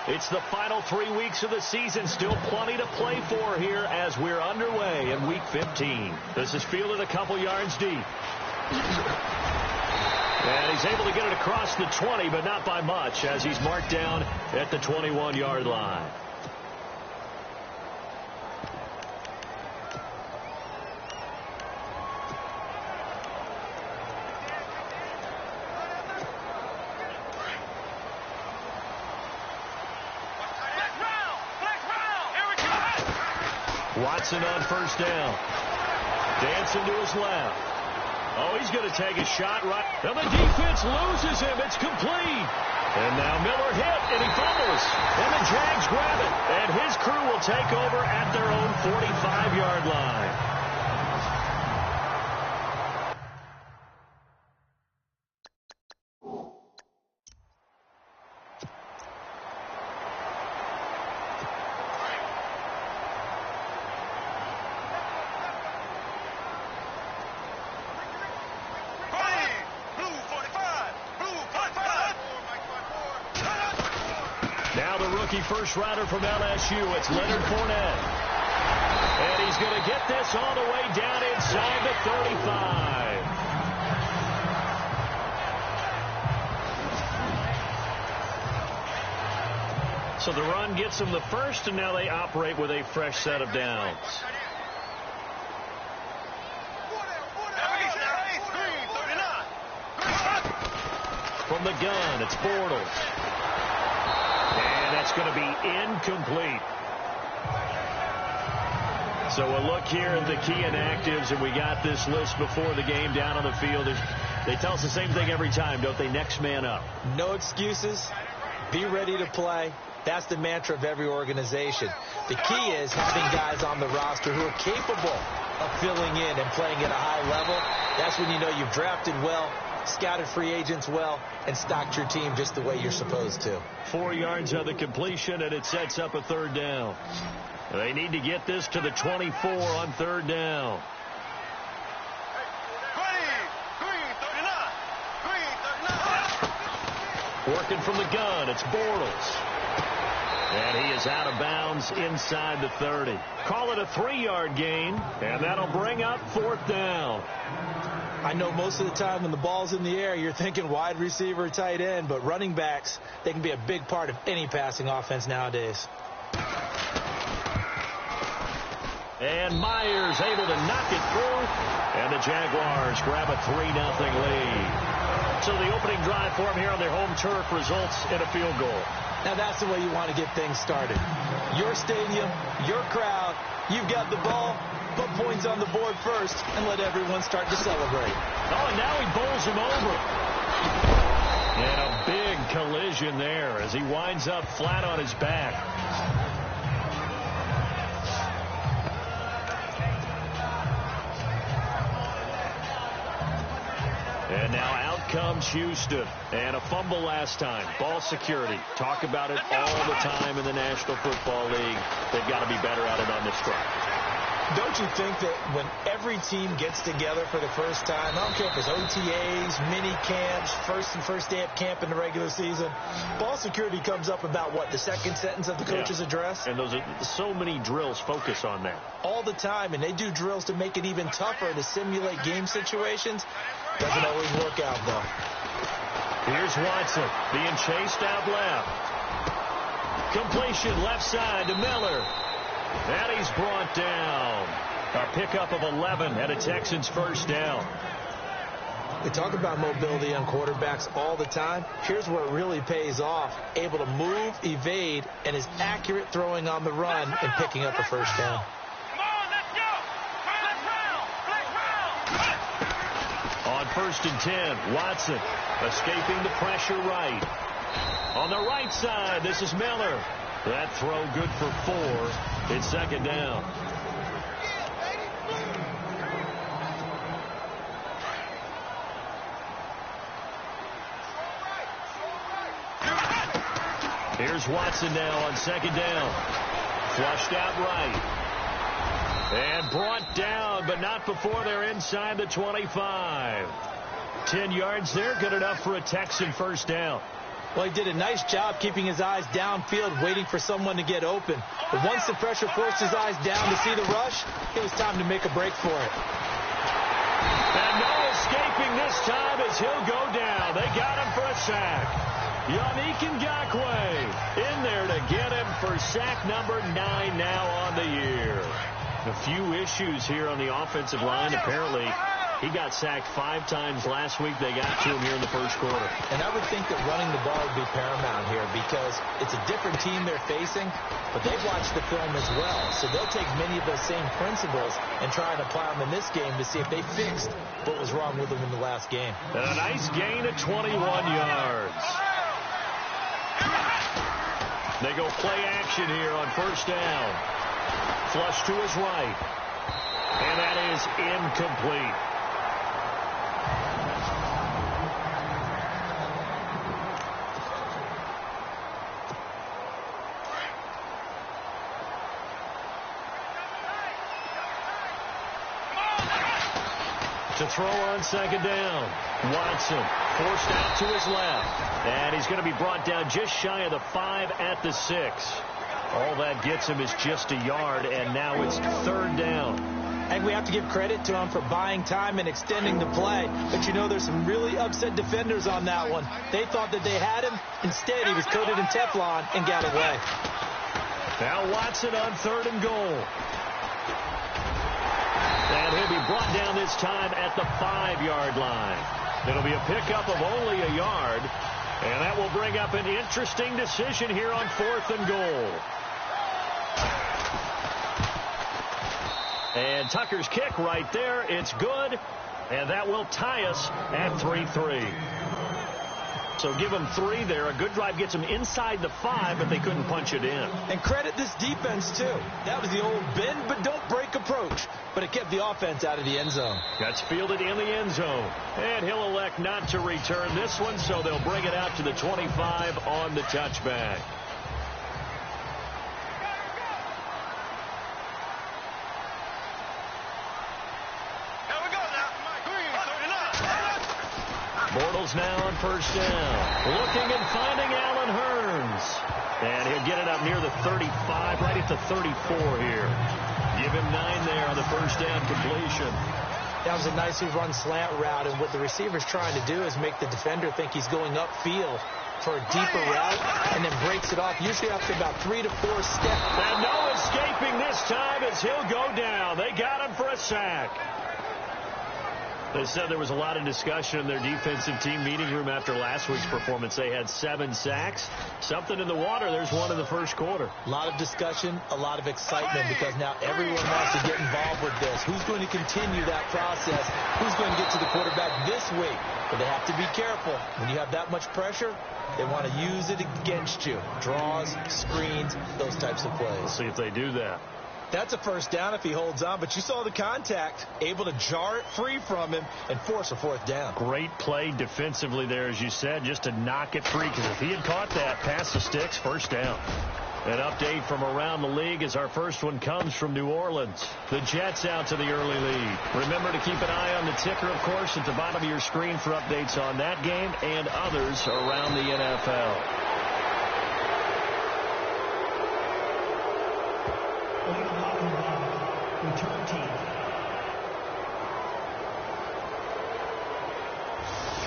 It's the final 3 weeks of the season. Still plenty to play for here as we're underway in Week 15. This is fielded a couple yards deep. And he's able to get it across the 20, but not by much, as he's marked down at the 21-yard line. Watson on first down. Dancing to his left. Oh, he's going to take a shot right. And the defense loses him. It's complete. And now Miller hit, and he fumbles. And the Jags grab it. And his crew will take over at their own 45-yard line. First rider from LSU, it's Leonard Fournette. And he's going to get this all the way down inside the 35. So the run gets them the first, and now they operate with a fresh set of downs. From the gun, it's Bortles. And that's going to be incomplete. So a look here at the key inactives, and we got this list before the game down on the field. They tell us the same thing every time, don't they? Next man up. No excuses. Be ready to play. That's the mantra of every organization. The key is having guys on the roster who are capable of filling in and playing at a high level. That's when you know you've drafted well, scouted free agents well, and stocked your team just the way you're supposed to. 4 yards on the completion, and it sets up a third down. They need to get this to the 24 on third down. Working from the gun, it's Bortles. And he is out of bounds inside the 30. Call it a 3-yard gain, and that'll bring up fourth down. I know most of the time when the ball's in the air, you're thinking wide receiver, tight end, but running backs, they can be a big part of any passing offense nowadays. And Myers able to knock it through, and the Jaguars grab a 3-0 lead. So the opening drive for them here on their home turf results in a field goal. Now that's the way you want to get things started. Your stadium, your crowd, you've got the ball. Put points on the board first and let everyone start to celebrate. Oh, and now he bowls him over. And a big collision there as he winds up flat on his back. And now out comes Houston. And a fumble last time. Ball security. Talk about it all the time in the National Football League. They've got to be better at it on this drive. Don't you think that when every team gets together for the first time, I don't care if it's OTAs, mini camps, first day of camp in the regular season, ball security comes up about what, the second sentence of the coach's address? And those are so many drills focus on that. All the time, and they do drills to make it even tougher to simulate game situations. Doesn't always work out, though. Here's Watson being chased out left. Completion left side to Miller. And he's brought down. A pickup of 11 and a Texans first down. We talk about mobility on quarterbacks all the time. Here's where it really pays off. Able to move, evade, and is accurate throwing on the run and picking up a first down. On 1st and 10, Watson escaping the pressure right. On the right side, this is Miller. That throw good for 4. It's second down. Here's Watson now on second down. Flushed out right. And brought down, but not before they're inside the 25. 10 yards there, good enough for a Texan first down. Well, he did a nice job keeping his eyes downfield, waiting for someone to get open. But once the pressure forced his eyes down to see the rush, it was time to make a break for it. And no escaping this time as he'll go down. They got him for a sack. Yannick Ngakoue in there to get him for sack number 9 now on the year. A few issues here on the offensive line. Apparently, he got sacked 5 times last week. They got to him here in the first quarter. And I would think that running the ball would be paramount here because it's a different team they're facing, but they've watched the film as well. So they'll take many of those same principles and try and apply them in this game to see if they fixed what was wrong with them in the last game. And a nice gain of 21 yards. They go play action here on first down. Flush to his right. And that is incomplete. To throw on second down. Watson forced out to his left. And he's going to be brought down just shy of the 5 at the 6. All that gets him is just a yard, and now it's third down. And we have to give credit to him for buying time and extending the play. But, you know, there's some really upset defenders on that one. They thought that they had him. Instead, he was coated in Teflon and got away. Now Watson on third and goal. And he'll be brought down this time at the 5-yard line. It'll be a pickup of only a yard. And that will bring up an interesting decision here on fourth and goal. And Tucker's kick right there. It's good. And that will tie us at 3-3. So give them 3 there. A good drive gets them inside the 5, but they couldn't punch it in. And credit this defense, too. That was the old bend but don't break approach. But it kept the offense out of the end zone. That's fielded in the end zone. And he'll elect not to return this one, so they'll bring it out to the 25 on the touchback. Bortles now on first down. Looking and finding Allen Hurns. And he'll get it up near the 35, right at the 34 here. Give him 9 there on the first down completion. That was a nicely run slant route, and what the receiver's trying to do is make the defender think he's going upfield for a deeper route, and then breaks it off, usually after about 3 to 4 steps. And no escaping this time as he'll go down. They got him for a sack. They said there was a lot of discussion in their defensive team meeting room after last week's performance. They had 7 sacks. Something in the water. There's one in the first quarter. A lot of discussion, a lot of excitement, because now everyone wants to get involved with this. Who's going to continue that process? Who's going to get to the quarterback this week? But they have to be careful. When you have that much pressure, they want to use it against you. Draws, screens, those types of plays. We'll see if they do that. That's a first down if he holds on, but you saw the contact, able to jar it free from him and force a fourth down. Great play defensively there, as you said, just to knock it free, because if he had caught that, past the sticks, first down. An update from around the league as our first one comes from New Orleans. The Jets out to the early lead. Remember to keep an eye on the ticker, of course, at the bottom of your screen for updates on that game and others around the NFL. Return team.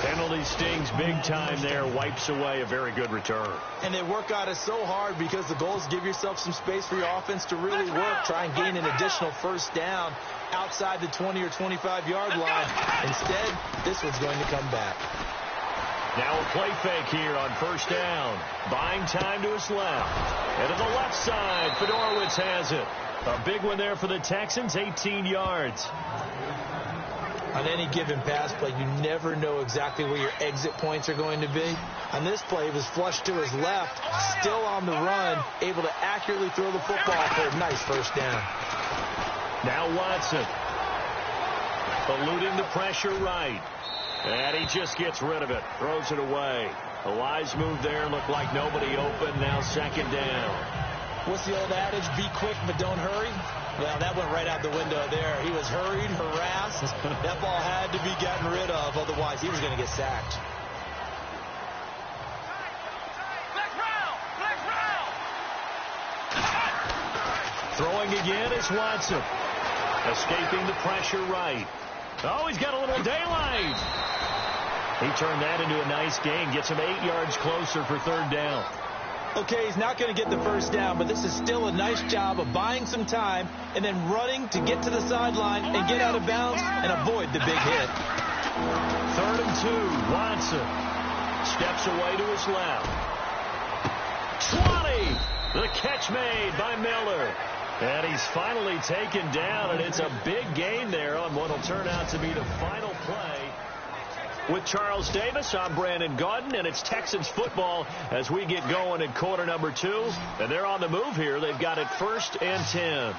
Penalty stings big time there. Wipes away a very good return. And they work on it so hard because the goal is give yourself some space for your offense to really work. Try and gain an additional first down outside the 20 or 25-yard line. Instead, this one's going to come back. Now a play fake here on first down. Buying time to his left. And to the left side, Fedorowicz has it. A big one there for the Texans, 18 yards. On any given pass play, you never know exactly where your exit points are going to be. On this play, it was flushed to his left, still on the run, able to accurately throw the football for a nice first down. Now Watson. Eluding the pressure right. And he just gets rid of it. Throws it away. A wise move there. Looked like nobody open. Now second down. What's the old adage? Be quick, but don't hurry. Well, that went right out the window there. He was hurried, harassed. That ball had to be gotten rid of. Otherwise, he was going to get sacked. Throwing again is Watson. Escaping the pressure right. Oh, he's got a little daylight. He turned that into a nice gain. Gets him 8 yards closer for third down. Okay, he's not going to get the first down, but this is still a nice job of buying some time and then running to get to the sideline and get out of bounds and avoid the big hit. 3rd and 2. Watson steps away to his left. 20. The catch made by Miller. And he's finally taken down, and it's a big gain there on what will turn out to be the final play. With Charles Davis, I'm Brandon Gaudin, and it's Texans football as we get going in quarter number 2. And they're on the move here. They've got it 1st and 10.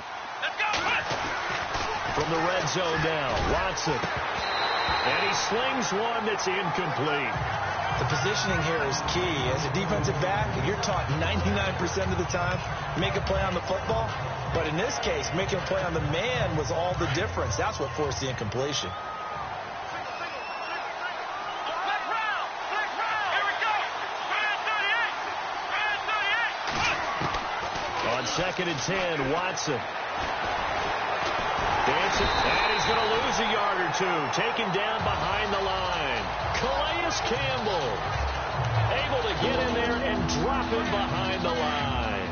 From the red zone now, Watson. And he slings one that's incomplete. The positioning here is key. As a defensive back, you're taught 99% of the time, make a play on the football. But in this case, making a play on the man was all the difference. That's what forced the incompletion. On 2nd and 10, Watson. Dancing, and he's going to lose a yard or two. Taken down behind the line. Calais Campbell able to get in there and drop him behind the line.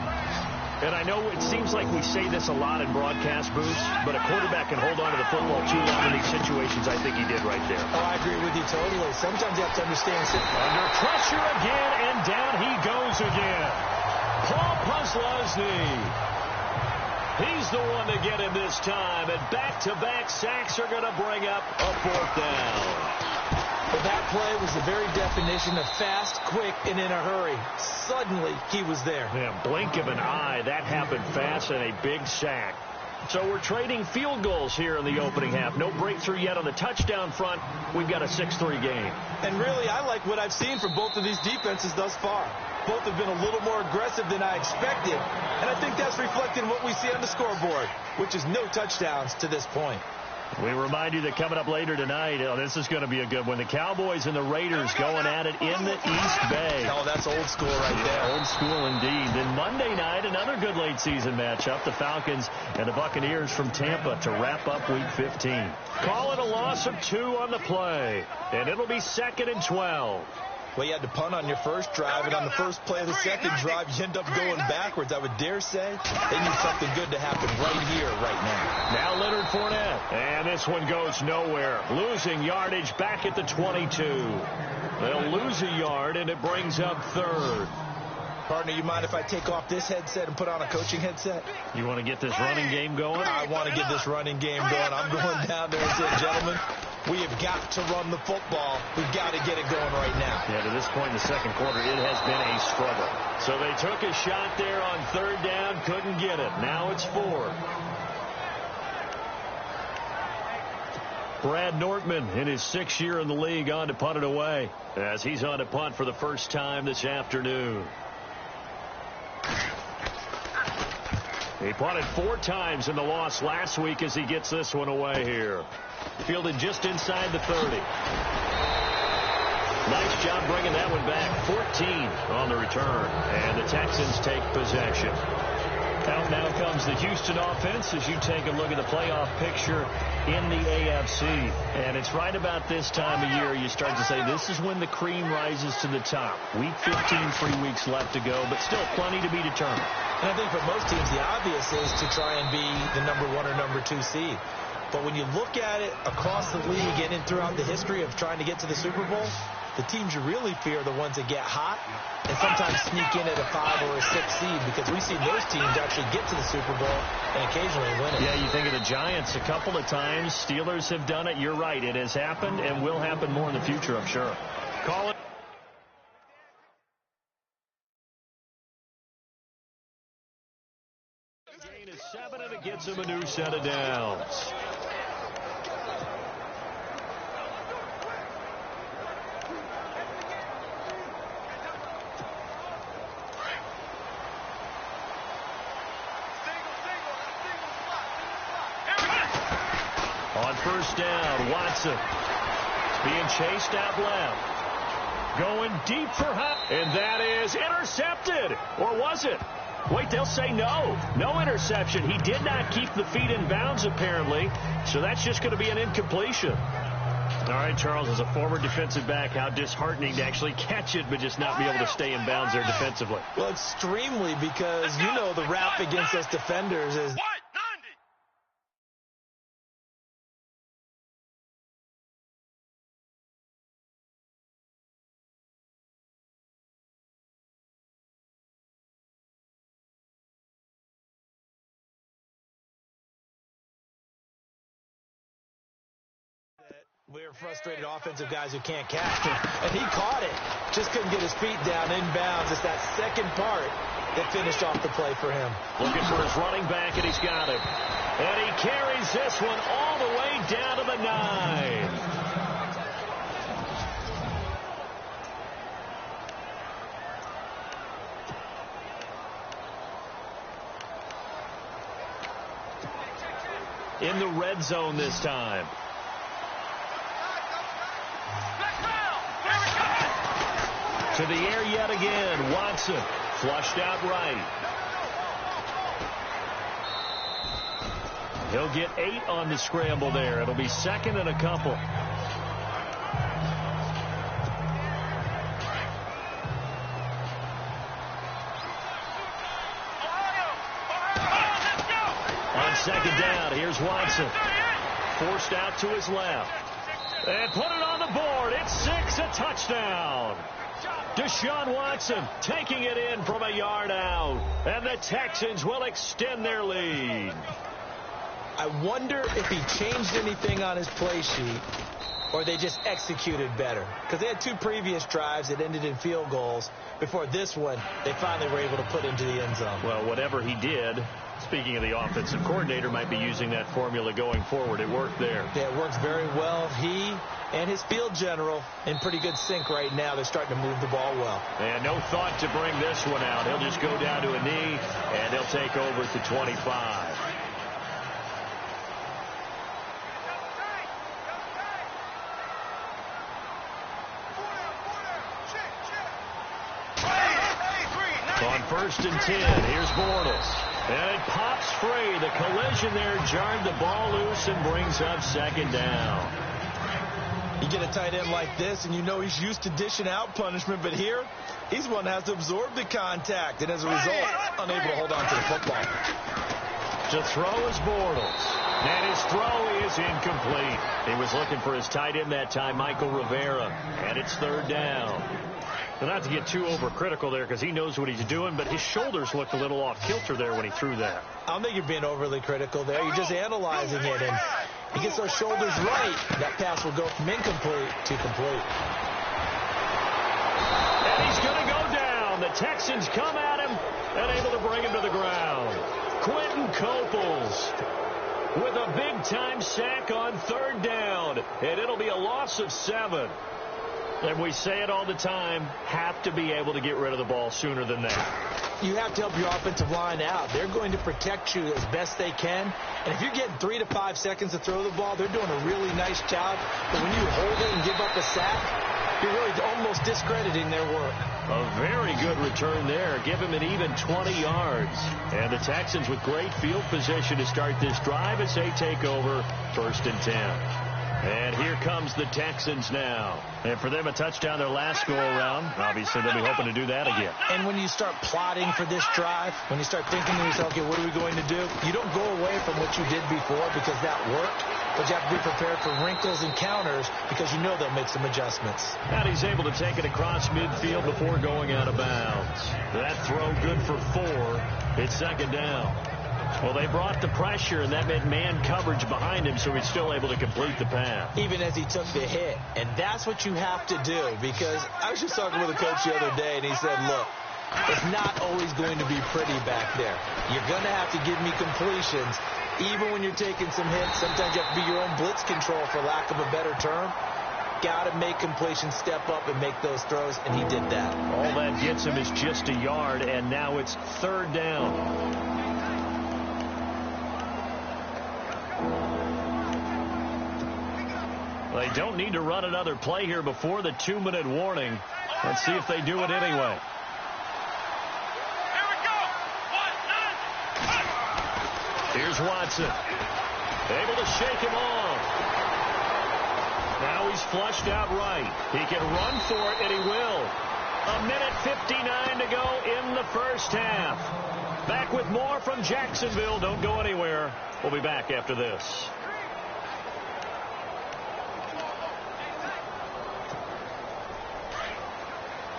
And I know it seems like we say this a lot in broadcast booths, but a quarterback can hold on to the football too long in these situations. I think he did right there. Oh, I agree with you totally. Sometimes you have to understand. Under pressure again, and down he goes again. Paul Posluszny. He's the one to get him this time, and back-to-back sacks are going to bring up a 4th down. But that play was the very definition of fast, quick, and in a hurry. Suddenly, he was there. Yeah, blink of an eye. That happened fast and a big sack. So we're trading field goals here in the opening half. No breakthrough yet on the touchdown front. We've got a 6-3 game. And really, I like what I've seen from both of these defenses thus far. Both have been a little more aggressive than I expected. And I think that's reflected in what we see on the scoreboard, which is no touchdowns to this point. We remind you that coming up later tonight, this is going to be a good one. The Cowboys and the Raiders going at it in the East Bay. Oh, that's old school right there. Old school indeed. Then Monday night, another good late season matchup. The Falcons and the Buccaneers from Tampa to wrap up Week 15. Call it a loss of 2 on the play. And it'll be 2nd and 12. Well, you had to punt on your first drive, and on the first play of the second drive, you end up going backwards. I would dare say they need something good to happen right here, right now. Now Leonard Fournette, and this one goes nowhere. Losing yardage back at the 22. They'll lose a yard, and it brings up 3rd. Partner, you mind if I take off this headset and put on a coaching headset? You want to get this running game going? I want to get this running game going. I'm going down there and saying, gentlemen, we have got to run the football. We've got to get it going right now. Yeah, to this point in the second quarter, it has been a struggle. So they took a shot there on 3rd down, couldn't get it. Now it's 4. Brad Nortman in his 6th year in the league on to punt it away as he's on to punt for the first time this afternoon. He punted 4 times in the loss last week as he gets this one away here. Fielded just inside the 30. Nice job bringing that one back. 14 on the return. And the Texans take possession. Out now comes the Houston offense as you take a look at the playoff picture in the AFC. And it's right about this time of year you start to say this is when the cream rises to the top. Week 15, 3 weeks left to go, but still plenty to be determined. And I think for most teams, the obvious is to try and be the number 1 or number 2 seed. But when you look at it across the league and throughout the history of trying to get to the Super Bowl, the teams you really fear are the ones that get hot and sometimes sneak in at a 5 or a 6 seed, because we've seen those teams actually get to the Super Bowl and occasionally win it. Yeah, you think of the Giants a couple of times. Steelers have done it. You're right. It has happened and will happen more in the future, I'm sure. Call it. Gain is 7, and it gets him a new set of downs. On 1st down, Watson being chased out left. Going deep for high. And that is intercepted. Or was it? Wait, they'll say no. No interception. He did not keep the feet in bounds, apparently, so that's just going to be an incompletion. All right, Charles, as a former defensive back, how disheartening to actually catch it but just not be able to stay in bounds there defensively. Well, extremely, because, you know, the rap against us defenders is... We're frustrated offensive guys who can't catch it. And he caught it. Just couldn't get his feet down in bounds. It's that second part that finished off the play for him. Looking for his running back, and he's got him. And he carries this one all the way down to the 9. In the red zone this time. To the air yet again. Watson flushed out right. He'll get 8 on the scramble there. It'll be second and a couple. On second down, here's Watson. Forced out to his left. And put it on the board. It's 6, a touchdown. Deshaun Watson taking it in from a yard out. And the Texans will extend their lead. I wonder if he changed anything on his play sheet or they just executed better. Because they had 2 previous drives that ended in field goals. Before this one, they finally were able to put into the end zone. Well, whatever he did, speaking of the offensive coordinator, might be using that formula going forward. It worked there. Yeah, it works very well. He and his field general in pretty good sync right now. They're starting to move the ball well. And no thought to bring this one out. He'll just go down to a knee, and he'll take over at the 25. On 1st and 10, here's Bortles. And it pops free. The collision there jarred the ball loose and brings up second down. You get a tight end like this, and you know he's used to dishing out punishment, but here, he's one that has to absorb the contact, and as a result, unable to hold on to the football. To throw is Bortles. And his throw is incomplete. He was looking for his tight end that time, Michael Rivera. And it's 3rd down. Well, not to get too overcritical there because he knows what he's doing, but his shoulders looked a little off kilter there when he threw that. I don't think you're being overly critical there. You're just analyzing it, and he gets those shoulders right. That pass will go from incomplete to complete. And he's going to go down. The Texans come at him and able to bring him to the ground. Quentin Coples with a big-time sack on 3rd down, and it'll be a loss of 7. And we say it all the time, have to be able to get rid of the ball sooner than that. You have to help your offensive line out. They're going to protect you as best they can. And if you're getting 3 to 5 seconds to throw the ball, they're doing a really nice job. But when you hold it and give up a sack, you're really almost discrediting their work. A very good return there. Give him an even 20 yards. And the Texans with great field position to start this drive as they take over 1st and 10. And here comes the Texans now. And for them, a touchdown their last go-around. Obviously, they'll be hoping to do that again. And when you start plotting for this drive, when you start thinking to yourself, okay, what are we going to do? You don't go away from what you did before because that worked. But you have to be prepared for wrinkles and counters because you know they'll make some adjustments. And he's able to take it across midfield before going out of bounds. That throw good for 4. It's 2nd down. Well, they brought the pressure, and that meant man coverage behind him, so he's still able to complete the pass. Even as he took the hit. And that's what you have to do, because I was just talking with a coach the other day, and he said, look, it's not always going to be pretty back there. You're going to have to give me completions. Even when you're taking some hits, sometimes you have to be your own blitz control, for lack of a better term. Got to make completions, step up, and make those throws, and he did that. All that gets him is just a yard, and now it's 3rd down. They don't need to run another play here before the 2-minute warning. Let's see if they do it anyway. Here we go. 1, Here's Watson. Able to shake him off. Now he's flushed out right. He can run for it, and he will. 1:59 to go in the first half. Back with more from Jacksonville. Don't go anywhere. We'll be back after this.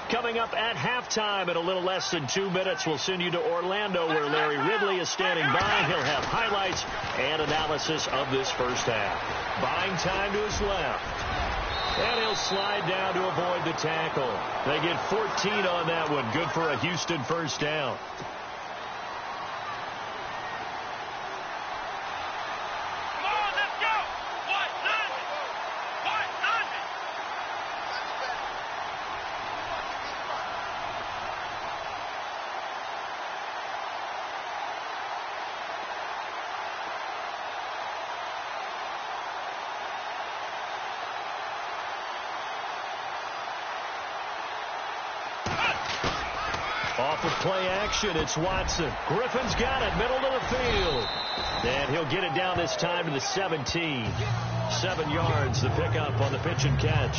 Coming up at halftime in a little less than 2 minutes, we'll send you to Orlando where Larry Ridley is standing by. He'll have highlights and analysis of this first half. Buying time to his left. And he'll slide down to avoid the tackle. They get 14 on that one. Good for a Houston first down. Off of play action, it's Watson. Griffin's got it, middle of the field. And he'll get it down this time to the 17. 7 yards, the pickup on the pitch and catch.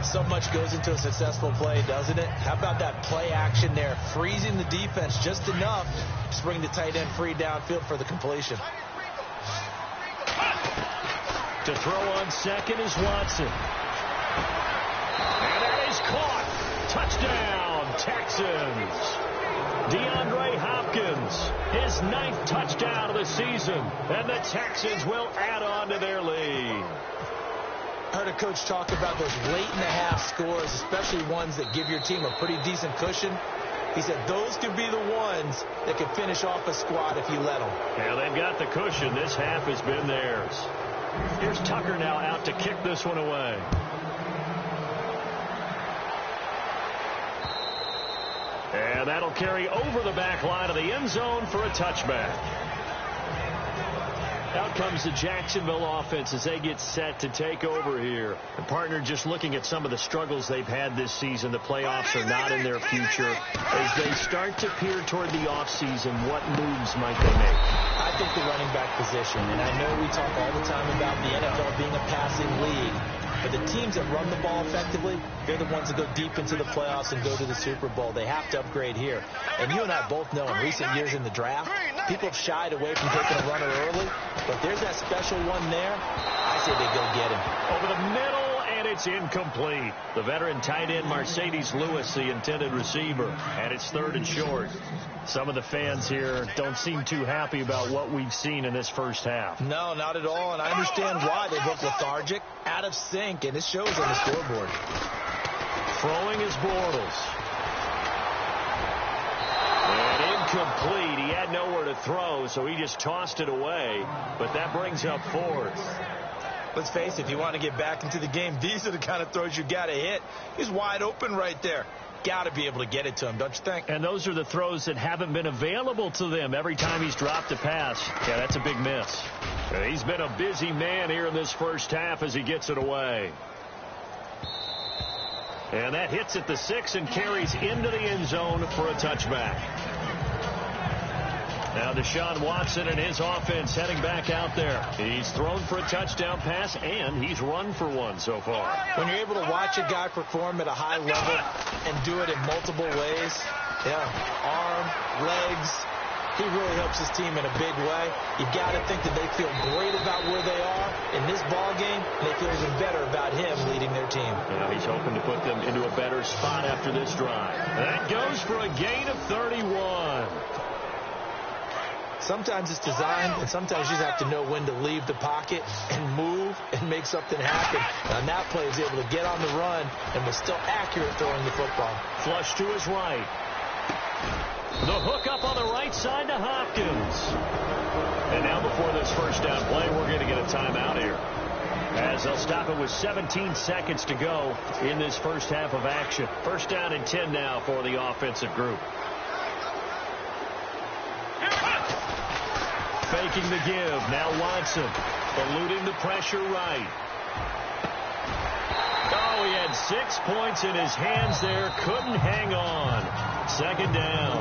So much goes into a successful play, doesn't it? How about that play action there, freezing the defense just enough to bring the tight end free downfield for the completion. To throw on second is Watson. And that is caught. Touchdown, Texans. DeAndre Hopkins, his 9th touchdown of the season, and the Texans will add on to their lead. I heard a coach talk about those late-in-the-half scores, especially ones that give your team a pretty decent cushion. He said those could be the ones that could finish off a squad if you let them. Yeah, they've got the cushion. This half has been theirs. Here's Tucker now out to kick this one away. And that'll carry over the back line of the end zone for a touchback. Out comes the Jacksonville offense as they get set to take over here. The partner just looking at some of the struggles they've had this season. The playoffs are not in their future. As they start to peer toward the offseason, what moves might they make? I think the running back position. And I know we talk all the time about the NFL being a passing league. But the teams that run the ball effectively, they're the ones that go deep into the playoffs and go to the Super Bowl. They have to upgrade here. And you and I both know in recent years in the draft, people have shied away from taking a runner early. But there's that special one there. I say they go get him. Over the middle, and it's incomplete. The veteran tight end, Mercedes Lewis, the intended receiver. And it's 3rd and short. Some of the fans here don't seem too happy about what we've seen in this first half. No, not at all, and I understand why. They look lethargic, out of sync, and it shows on the scoreboard. Throwing is Bortles. And incomplete. He had nowhere to throw, so he just tossed it away. But that brings up 4th. Let's face it, if you want to get back into the game, these are the kind of throws you got to hit. He's wide open right there. Got to be able to get it to him, don't you think? And those are the throws that haven't been available to them every time he's dropped a pass. Yeah, that's a big miss. And he's been a busy man here in this first half as he gets it away. And that hits at the 6 and carries into the end zone for a touchback. Now Deshaun Watson and his offense heading back out there. He's thrown for a touchdown pass, and he's run for one so far. When you're able to watch a guy perform at a high level and do it in multiple ways, arm, legs, he really helps his team in a big way. You got to think that they feel great about where they are in this ball game, and they feel even better about him leading their team. Yeah, he's hoping to put them into a better spot after this drive. That goes for a gain of 31. Sometimes it's designed, and sometimes you just have to know when to leave the pocket and move and make something happen. And on that play, he was able to get on the run and was still accurate throwing the football. Flush to his right. The hook up on the right side to Hopkins. And now before this first down play, we're going to get a timeout here, as they'll stop it with 17 seconds to go in this first half of action. First down and 10 now for the offensive group. Faking the give. Now Watson eluding the pressure right. Oh, he had 6 points in his hands there. Couldn't hang on. Second down.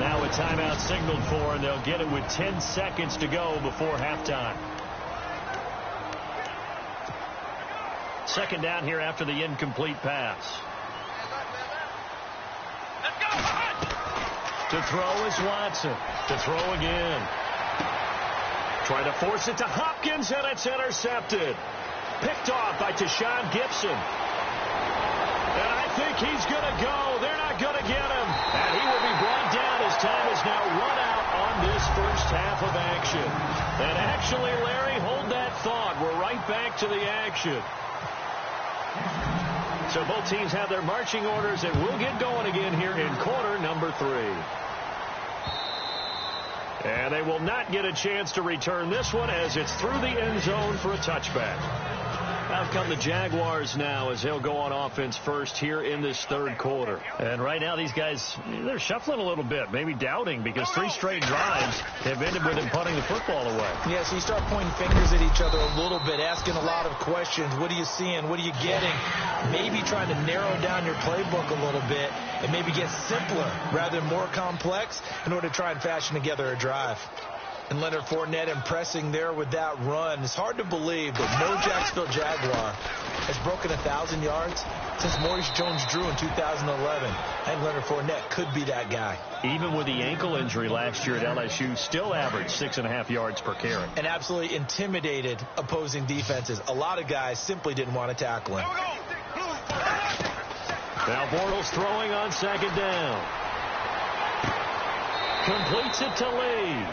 Now a timeout signaled for, and they'll get it with 10 seconds to go before halftime. Second down here after the incomplete pass. To throw is Watson. To throw again. Trying to force it to Hopkins, and it's intercepted. Picked off by Tashawn Gibson. And I think he's going to go. They're not going to get him. And he will be brought down as time is now run out on this first half of action. And actually, Larry, hold that thought. We're right back to the action. So both teams have their marching orders, and we'll get going again here in quarter number 3. And they will not get a chance to return this one as it's through the end zone for a touchback. Out come the Jaguars now as they'll go on offense first here in this third quarter. And right now these guys, they're shuffling a little bit, maybe doubting, because 3 straight drives have ended with them punting the football away. Yeah, so you start pointing fingers at each other a little bit, asking a lot of questions. What are you seeing? What are you getting? Maybe trying to narrow down your playbook a little bit and maybe get simpler rather than more complex in order to try and fashion together a drive. And Leonard Fournette impressing there with that run. It's hard to believe that no Jacksonville Jaguar has broken 1,000 yards since Maurice Jones-Drew in 2011. And Leonard Fournette could be that guy. Even with the ankle injury last year at LSU, still averaged 6.5 yards per carry. And absolutely intimidated opposing defenses. A lot of guys simply didn't want to tackle him. Now Bortles throwing on second down. Completes it to Lee.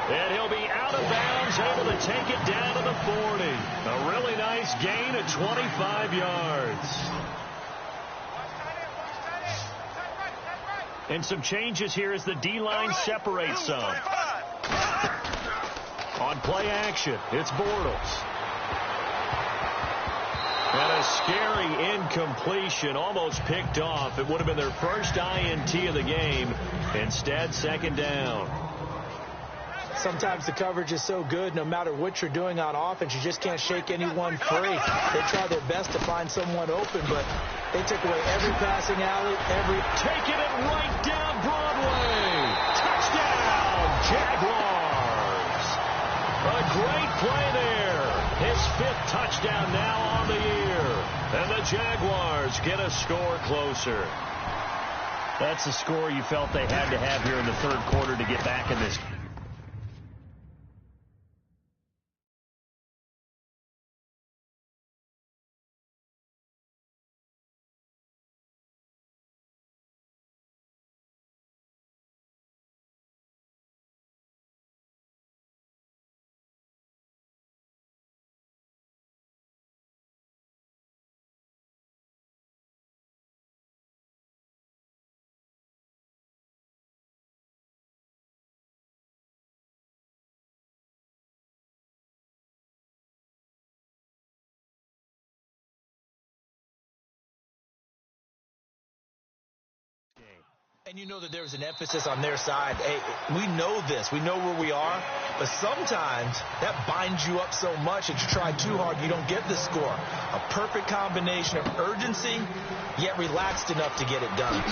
And he'll be out of bounds, able to take it down to the 40. A really nice gain of 25 yards. And some changes here as the D-line separates some. On play action, it's Bortles. And a scary incompletion, almost picked off. It would have been their first INT of the game. Instead, second down. Sometimes the coverage is so good, no matter what you're doing on offense, you just can't shake anyone free. They try their best to find someone open, but they took away every passing alley, taking it right down Broadway. Touchdown, Jaguars. A great play there. His 5th touchdown now on the year. And the Jaguars get a score closer. That's the score you felt they had to have here in the third quarter to get back in this. And you know that there's an emphasis on their side. Hey, we know this. We know where we are. But sometimes that binds you up so much that you try too hard, you don't get the score. A perfect combination of urgency, yet relaxed enough to get it done.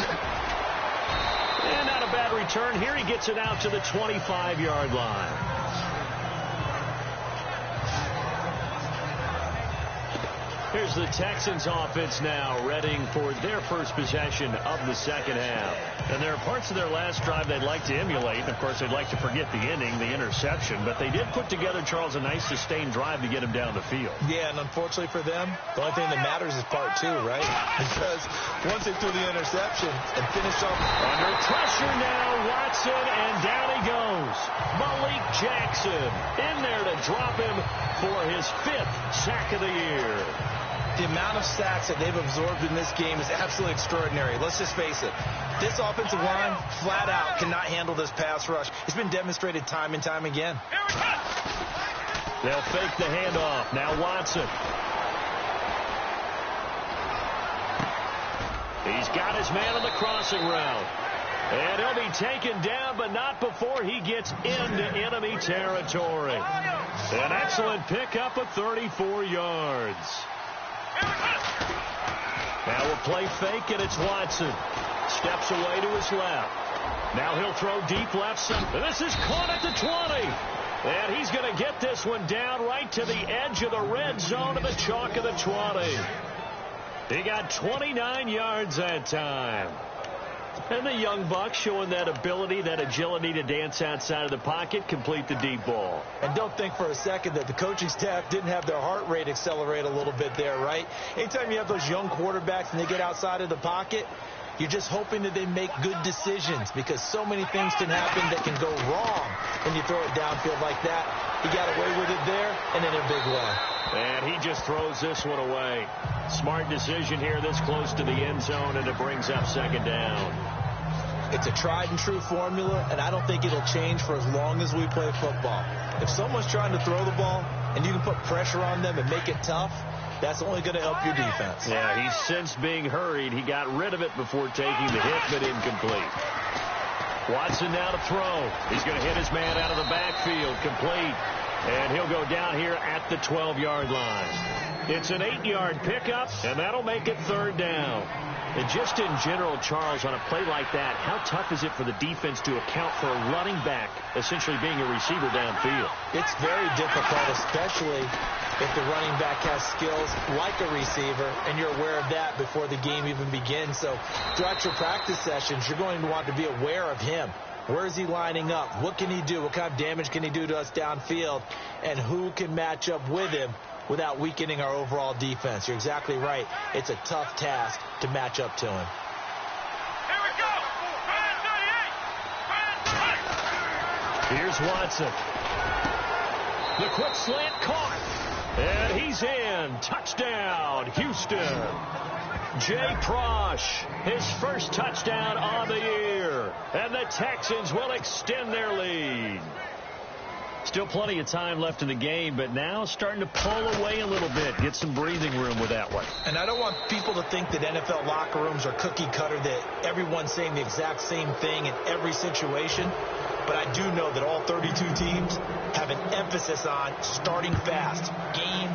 And not a bad return. Here he gets it out to the 25-yard line. Here's the Texans offense now, readying for their first possession of the second half. And there are parts of their last drive they'd like to emulate. And, of course, they'd like to forget the ending, the interception. But they did put together, Charles, a nice sustained drive to get him down the field. Yeah, and unfortunately for them, the only thing that matters is part 2, right? Because once they threw the interception and finished off under pressure now, Watson, and down he goes. Malik Jackson in there to drop him for his 5th sack of the year. The amount of sacks that they've absorbed in this game is absolutely extraordinary. Let's just face it. This offensive line, flat out, cannot handle this pass rush. It's been demonstrated time and time again. They'll fake the handoff. Now Watson. He's got his man on the crossing route. And he'll be taken down, but not before he gets into enemy territory. An excellent pickup of 34 yards. Now a play fake, and it's Watson. Steps away to his left. Now he'll throw deep left side. This is caught at the 20. And he's going to get this one down right to the edge of the red zone of the chalk of the 20. He got 29 yards that time. And the young buck showing that ability, that agility to dance outside of the pocket, complete the deep ball. And don't think for a second that the coaching staff didn't have their heart rate accelerate a little bit there, right? Anytime you have those young quarterbacks and they get outside of the pocket, you're just hoping that they make good decisions, because so many things can happen that can go wrong when you throw it downfield like that. He got away with it there and in a big way. And he just throws this one away. Smart decision here this close to the end zone, and it brings up second down. It's a tried and true formula, and I don't think it'll change for as long as we play football. If someone's trying to throw the ball and you can put pressure on them and make it tough, that's only going to help your defense. Yeah, he's since being hurried. He got rid of it before taking the hit, but incomplete. Watson now to throw. He's going to hit his man out of the backfield. Complete. And he'll go down here at the 12-yard line. It's an 8-yard pickup, and that'll make it third down. And just in general, Charles, on a play like that, how tough is it for the defense to account for a running back essentially being a receiver downfield? It's very difficult, especially if the running back has skills like a receiver, and you're aware of that before the game even begins. So throughout your practice sessions, you're going to want to be aware of him. Where is he lining up? What can he do? What kind of damage can he do to us downfield? And who can match up with him without weakening our overall defense? You're exactly right. It's a tough task to match up to him. Here we go. Here's Watson. The quick slant caught. And he's in. Touchdown, Houston. Jay Prosh, his first touchdown on the year. And the Texans will extend their lead. Still plenty of time left in the game, but now starting to pull away a little bit. Get some breathing room with that one. And I don't want people to think that NFL locker rooms are cookie cutter, that everyone's saying the exact same thing in every situation. But I do know that all 32 teams have an emphasis on starting fast. Game,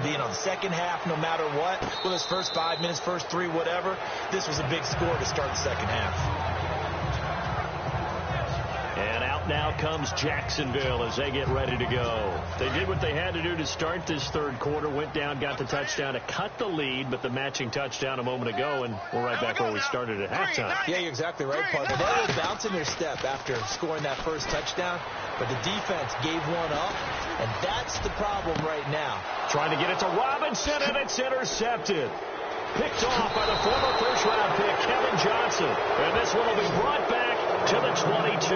being on the second half, no matter what. Whether it's first 5 minutes, first 3, whatever. This was a big score to start the second half. And out now comes Jacksonville as they get ready to go. They did what they had to do to start this third quarter. Went down, got the touchdown to cut the lead, but the matching touchdown a moment ago, and we're right back where we started at halftime. Yeah, you're exactly right, partner. They were bouncing their step after scoring that first touchdown, but the defense gave one up, and that's the problem right now. Trying to get it to Robinson, and it's intercepted. Picked off by the former first-round pick, Kevin Johnson. And this one will be brought back to the 22.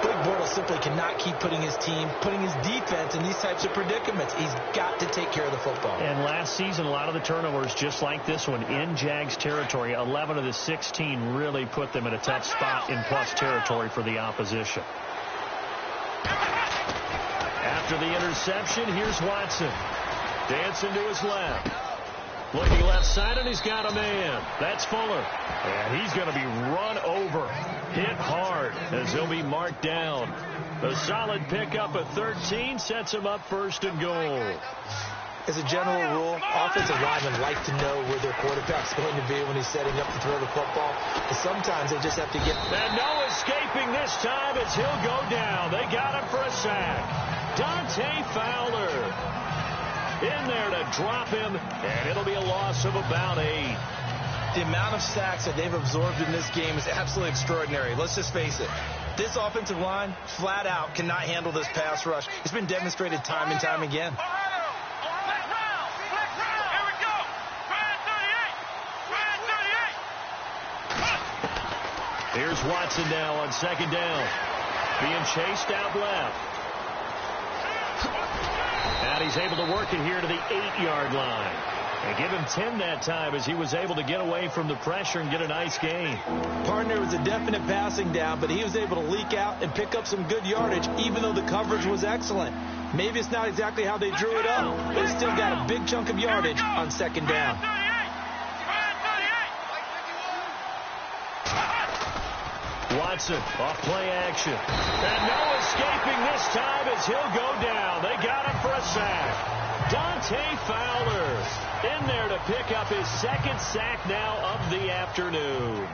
Blake Bortles simply cannot keep putting his team, putting his defense in these types of predicaments. He's got to take care of the football. And last season, a lot of the turnovers, just like this one, in Jags territory. 11 of the 16 really put them in a tough spot in plus territory for the opposition. After the interception, here's Watson. Dancing to his left. Looking left side, and he's got a man. That's Fuller. And he's going to be run over. Hit hard as he'll be marked down. A solid pickup at 13 sets him up first and goal. As a general rule, offensive linemen like to know where their quarterback's going to be when he's setting up to throw the football. But sometimes they just have to get... And no escaping this time as he'll go down. They got him for a sack. Dante Fowler in there to drop him, and it'll be a loss of about 8. The amount of sacks that they've absorbed in this game is absolutely extraordinary. Let's just face it. This offensive line, flat out, cannot handle this pass rush. It's been demonstrated time and time again. Here's Watson now on second down. Being chased out left. And he's able to work it here to the 8-yard line. And give him 10 that time as he was able to get away from the pressure and get a nice gain. Partner was a definite passing down, but he was able to leak out and pick up some good yardage, even though the coverage was excellent. Maybe it's not exactly how they drew it up, but he still got a big chunk of yardage on second down. Watson off play action. And no escaping this time as he'll go down. They got him for a sack. Dante Fowler in there to pick up his second sack now of the afternoon.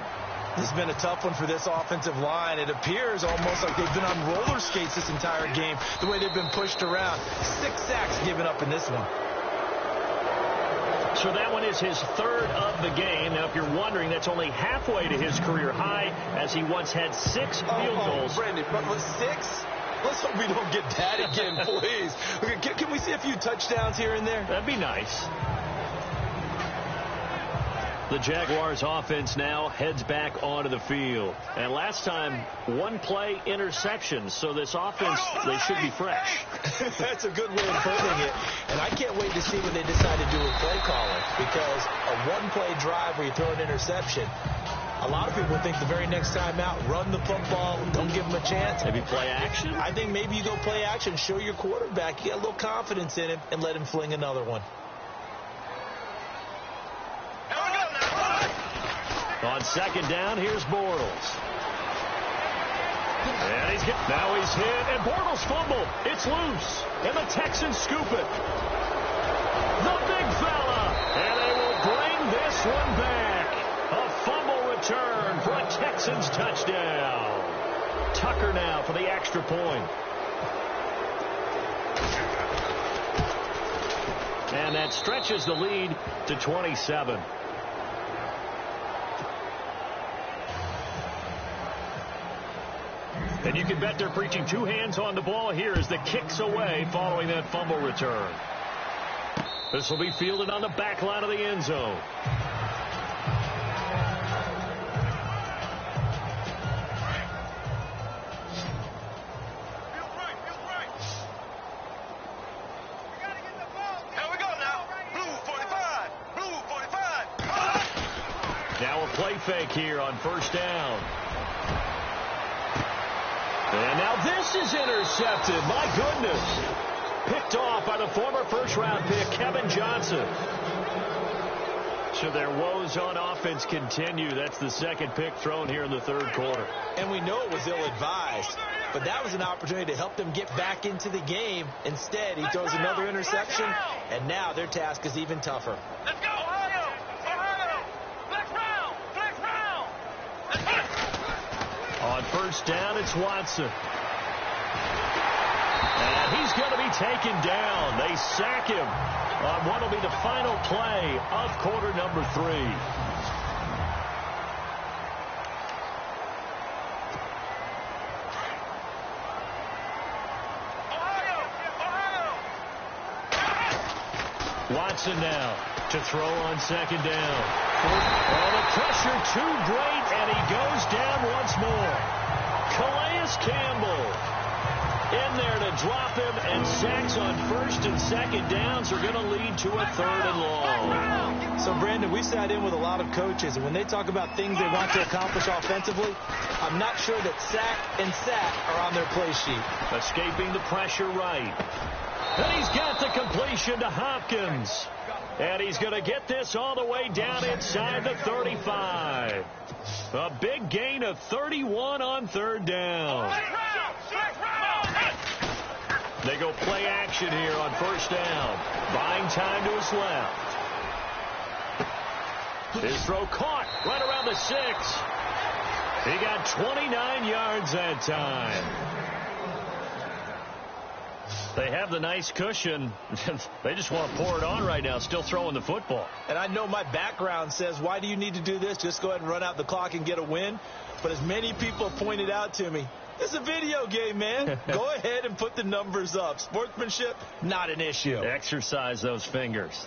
This has been a tough one for this offensive line. It appears almost like they've been on roller skates this entire game, the way they've been pushed around. 6 sacks given up in this one. So that one is his third of the game. Now, if you're wondering, that's only halfway to his career high, as he once had 6 field goals. Brandon, but 6? Let's hope we don't get that again, please. Okay, can we see a few touchdowns here and there? That'd be nice. The Jaguars offense now heads back onto the field. And last time, 1 play interception. So this offense, they should be fresh. That's a good way of putting it. And I can't wait to see what they decide to do with play calling. Because a 1-play drive where you throw an interception, a lot of people think the very next time out, run the football, don't give them a chance. Maybe play action? I think maybe you go play action, show your quarterback, you get a little confidence in him, and let him fling another one. On second down, here's Bortles. And now he's hit, and Bortles fumbled. It's loose, and the Texans scoop it. The big fella, and they will bring this one back. A fumble return for a Texans touchdown. Tucker now for the extra point. And that stretches the lead to 27. And you can bet they're preaching 2 hands on the ball here as the kick's away following that fumble return. This will be fielded on the back line of the end zone. Here we go now. Blue 45. Blue 45. Now a play fake here on first down. And now this is intercepted. My goodness. Picked off by the former first-round pick, Kevin Johnson. So their woes on offense continue. That's the second pick thrown here in the third quarter. And we know it was ill-advised, but that was an opportunity to help them get back into the game. Instead, he throws another interception, and now their task is even tougher. Let's go, Ohio! Ohio! Flex round! Flex round! Let's go! On first down, it's Watson. And he's going to be taken down. They sack him on what will be the final play of quarter number 3. Ohio! Ohio! Watson now to throw on second down. Oh, the pressure too great, and he goes down once more. Calais Campbell in there to drop him, and sacks on first and second downs are going to lead to a third and long. So, Brandon, we sat in with a lot of coaches, and when they talk about things they want to accomplish offensively, I'm not sure that sack and sack are on their play sheet. Escaping the pressure right. And he's got the completion to Hopkins. And he's going to get this all the way down inside the 35. A big gain of 31 on third down. They go play action here on first down. Buying time to his left. His throw caught right around the 6. He got 29 yards that time. They have the nice cushion. They just want to pour it on right now, still throwing the football. And I know my background says, why do you need to do this? Just go ahead and run out the clock and get a win. But as many people have pointed out to me, it's a video game, man. Go ahead and put the numbers up. Sportsmanship, not an issue. Exercise those fingers.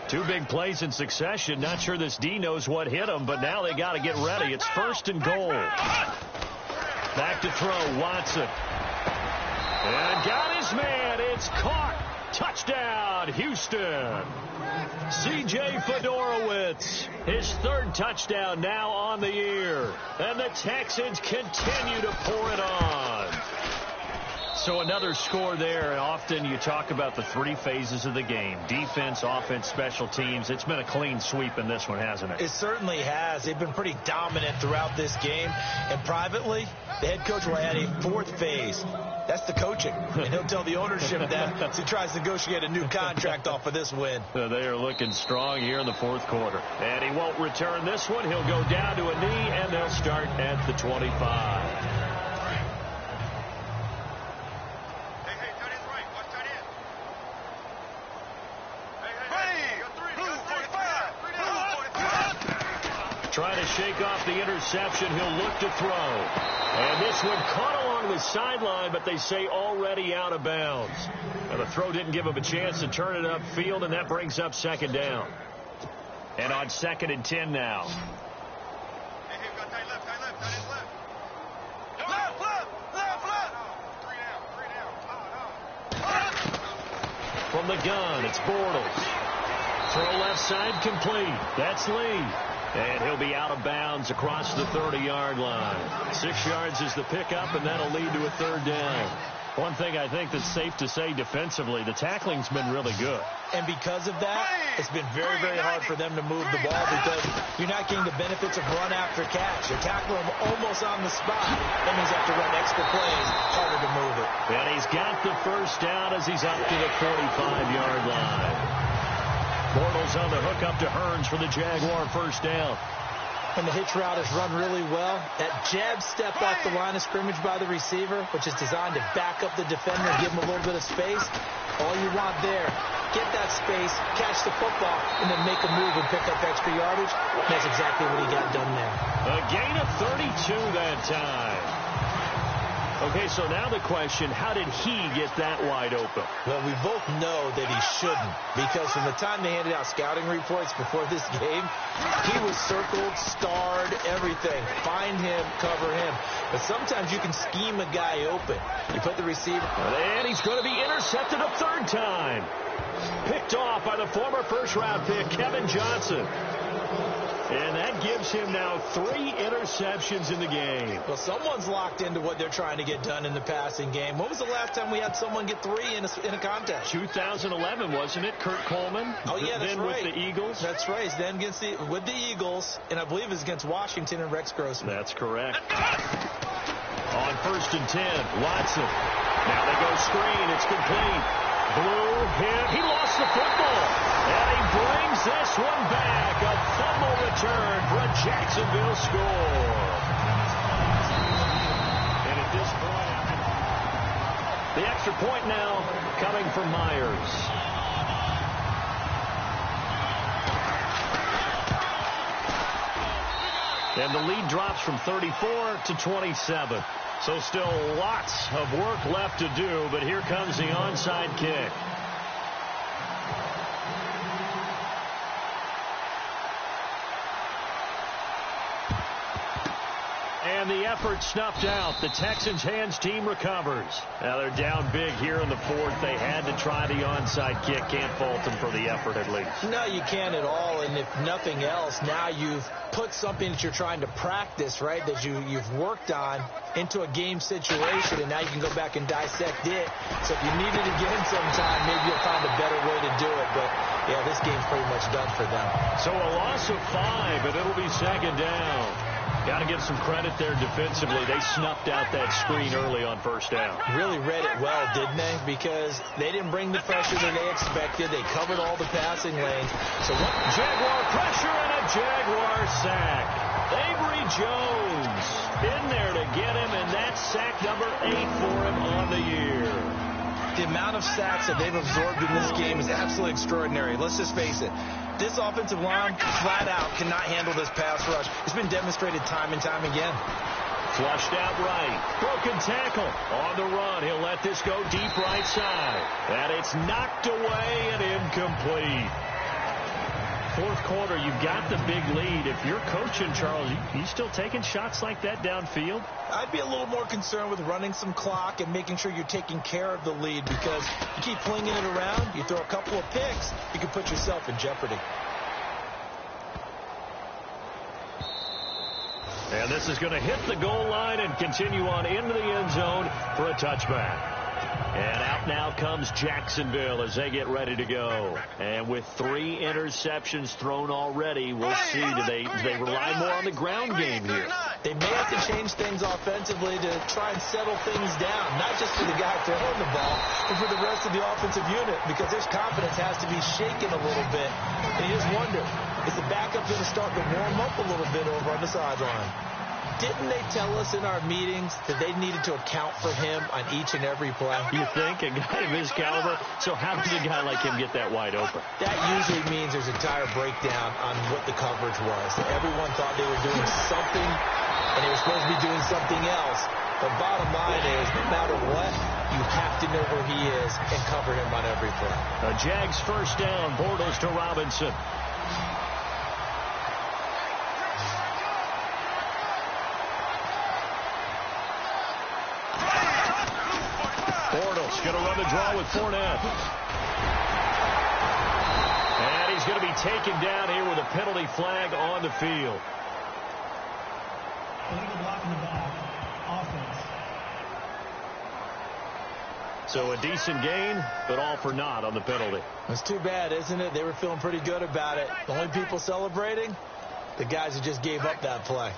Two big plays in succession. Not sure this D knows what hit him, but now they got to get ready. It's first and goal. Back to throw, Watson. And got his man. It's caught. Touchdown, Houston. C.J. Fedorowicz, his third touchdown now on the year. And the Texans continue to pour it on. So another score there. Often you talk about the three phases of the game: defense, offense, special teams. It's been a clean sweep in this one, hasn't it? It certainly has. They've been pretty dominant throughout this game. And privately, the head coach will add a fourth phase. That's the coaching. And he'll tell the ownership that as he tries to negotiate a new contract off of this win. They are looking strong here in the fourth quarter. And he won't return this one. He'll go down to a knee, and they'll start at the 25. Trying to shake off the interception. He'll look to throw. And this one caught along the sideline, but they say already out of bounds. Now, the throw didn't give him a chance to turn it upfield, and that brings up second down. And on 2nd and 10 now. From the gun, it's Bortles. Throw left side complete. That's Lee. And he'll be out of bounds across the 30-yard line. 6 yards is the pickup, and that'll lead to a third down. One thing I think that's safe to say defensively, the tackling's been really good. And because of that, it's been very, very hard for them to move the ball because you're not getting the benefits of run after catch. You tackle him almost on the spot. That means you have to run extra plays, harder to move it. And he's got the first down as he's up to the 45-yard line. Bortles on the hook up to Hearns for the Jaguar first down. And the hitch route is run really well. That jab step off the line of scrimmage by the receiver, which is designed to back up the defender and give him a little bit of space. All you want there, get that space, catch the football, and then make a move and pick up extra yardage. That's exactly what he got done there. A gain of 32 that time. Okay, so now the question, how did he get that wide open? Well, we both know that he shouldn't, because from the time they handed out scouting reports before this game, he was circled, starred, everything. Find him, cover him. But sometimes you can scheme a guy open. You put the receiver, and he's going to be intercepted a third time. Picked off by the former first-round pick, Kevin Johnson. And that gives him now 3 interceptions in the game. Well, someone's locked into what they're trying to get done in the passing game. When was the last time we had someone get 3 in a contest? 2011, wasn't it? Kurt Coleman? Oh, yeah, that's right. Then with the Eagles? That's right. Then with the Eagles, and I believe it was against Washington and Rex Grossman. That's correct. On 1st and 10, Watson. Now they go screen. It's complete. Blue hit. He lost the football. And he brings this one back. A fumble return for a Jacksonville score. And at this point, the extra point now coming from Myers. And the lead drops from 34 to 27. So still lots of work left to do, but here comes the onside kick. And the effort snuffed out. The Texans' hands team recovers. Now they're down big here in the fourth. They had to try the onside kick. Can't fault them for the effort at least. No, you can't at all. And if nothing else, now you've put something that you're trying to practice, right, that you've worked on into a game situation, and now you can go back and dissect it. So if you need it again sometime, maybe you'll find a better way to do it. But, yeah, this game's pretty much done for them. So a loss of 5, and it'll be second down. Got to give some credit there defensively. They snuffed out that screen early on first down. Really read it well, didn't they? Because they didn't bring the pressure that they expected. They covered all the passing lanes. So what? Jaguar pressure and a Jaguar sack. Avery Jones in there to get him, and that's sack number 8 for him on the year. The amount of sacks that they've absorbed in this game is absolutely extraordinary. Let's just face it. This offensive line, flat out, cannot handle this pass rush. It's been demonstrated time and time again. Flushed out right. Broken tackle. On the run. He'll let this go deep right side. And it's knocked away and incomplete. Fourth quarter, you've got the big lead. If you're coaching, Charles, you still taking shots like that downfield? I'd be a little more concerned with running some clock and making sure you're taking care of the lead, because you keep flinging it around, you throw a couple of picks, you can put yourself in jeopardy. And this is going to hit the goal line and continue on into the end zone for a touchback. And out now comes Jacksonville as they get ready to go. And with 3 interceptions thrown already, we'll see, do they rely more on the ground game here? They may have to change things offensively to try and settle things down, not just for the guy throwing the ball, but for the rest of the offensive unit, because their confidence has to be shaken a little bit. And you just wonder, is the backup going to start to warm up a little bit over on the sideline? Didn't they tell us in our meetings that they needed to account for him on each and every play? You think? A guy of his caliber? So how does a guy like him get that wide open? That usually means there's a entire breakdown on what the coverage was. Everyone thought they were doing something, and they were supposed to be doing something else. But bottom line is, no matter what, you have to know where he is and cover him on every play. A Jags first down, Bortles to Robinson. Bortles going to run the draw with Fournette. And he's going to be taken down here with a penalty flag on the field. Illegal block in the back. Offense. So a decent gain, but all for naught on the penalty. It's too bad, isn't it? They were feeling pretty good about it. The only people celebrating, the guys who just gave up that play.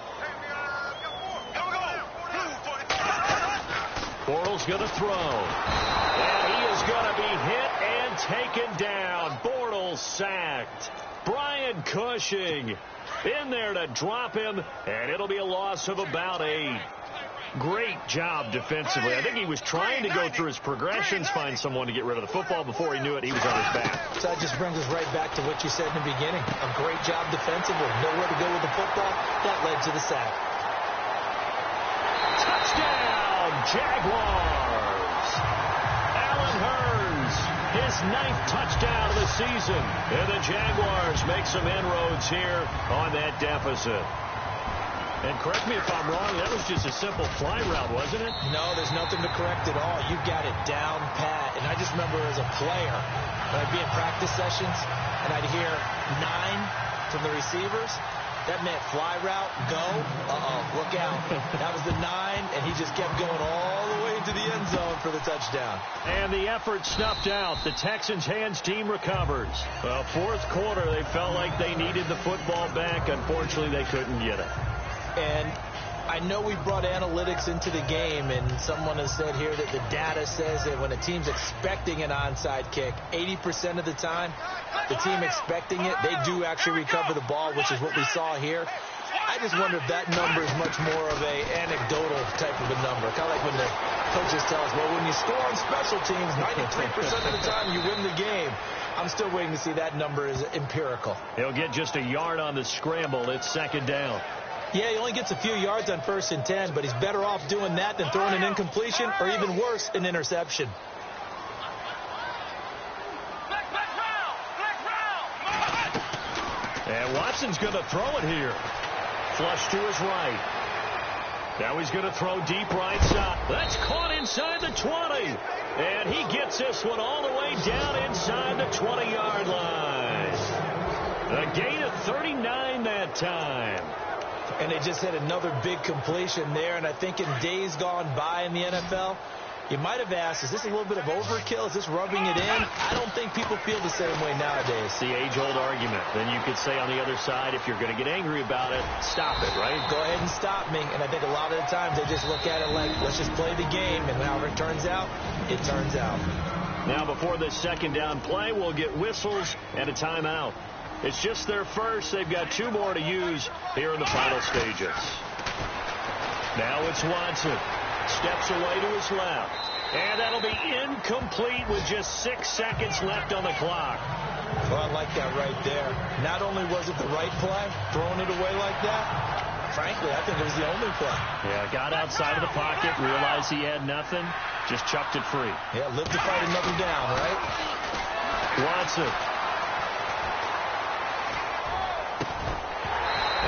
Bortles going to throw. And he is going to be hit and taken down. Bortles sacked. Brian Cushing in there to drop him, and it'll be a loss of about 8. Great job defensively. I think he was trying to go through his progressions, find someone to get rid of the football. Before he knew it, he was on his back. So that just brings us right back to what you said in the beginning. A great job defensively. Nowhere to go with the football. That led to the sack. Touchdown, Jaguars. Allen Hurns, his 9th touchdown of the season. And the Jaguars make some inroads here on that deficit. And correct me if I'm wrong, that was just a simple fly route, wasn't it? No, there's nothing to correct at all. You got it down pat. And I just remember as a player, when I'd be at practice sessions, and I'd hear 9 from the receivers. That meant fly route, go, look out. That was the 9, and he just kept going all the way into the end zone for the touchdown. And the effort snuffed out. The Texans' hands team recovers. Well, 4th quarter, they felt like they needed the football back. Unfortunately, they couldn't get it. And I know we brought analytics into the game, and someone has said here that the data says that when a team's expecting an onside kick, 80% of the time, the team expecting it, they do actually recover the ball, which is what we saw here. I just wonder if that number is much more of a anecdotal type of a number. Kind of like when the coaches tell us, well, when you score on special teams, 93% of the time you win the game. I'm still waiting to see that number is empirical. He'll get just a yard on the scramble. It's 2nd down. Yeah, he only gets a few yards on 1st and 10, but he's better off doing that than throwing an incompletion or even worse, an interception. And Watson's going to throw it here. Flush to his right. Now he's going to throw deep right side. That's caught inside the 20. And he gets this one all the way down inside the 20-yard line. A gain of 39 that time. And they just had another big completion there. And I think in days gone by in the NFL, you might have asked, is this a little bit of overkill? Is this rubbing it in? I don't think people feel the same way nowadays. It's the age-old argument. Then you could say on the other side, if you're going to get angry about it, stop it, right? Go ahead and stop me. And I think a lot of the times they just look at it like, let's just play the game. And however it turns out, it turns out. Now before this 2nd down play, we'll get whistles and a timeout. It's just their first. They've got 2 more to use here in the final stages. Now it's Watson. Steps away to his left. And that'll be incomplete with just 6 seconds left on the clock. Well, I like that right there. Not only was it the right play, throwing it away like that, frankly, I think it was the only play. Yeah, got outside of the pocket, realized he had nothing, just chucked it free. Yeah, live to fight another down, right? Watson.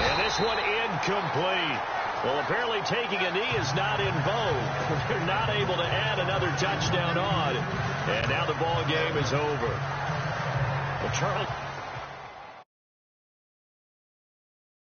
And this one incomplete. Well, apparently taking a knee is not in vogue. They're not able to add another touchdown on. And now the ball game is over. Well, Charles...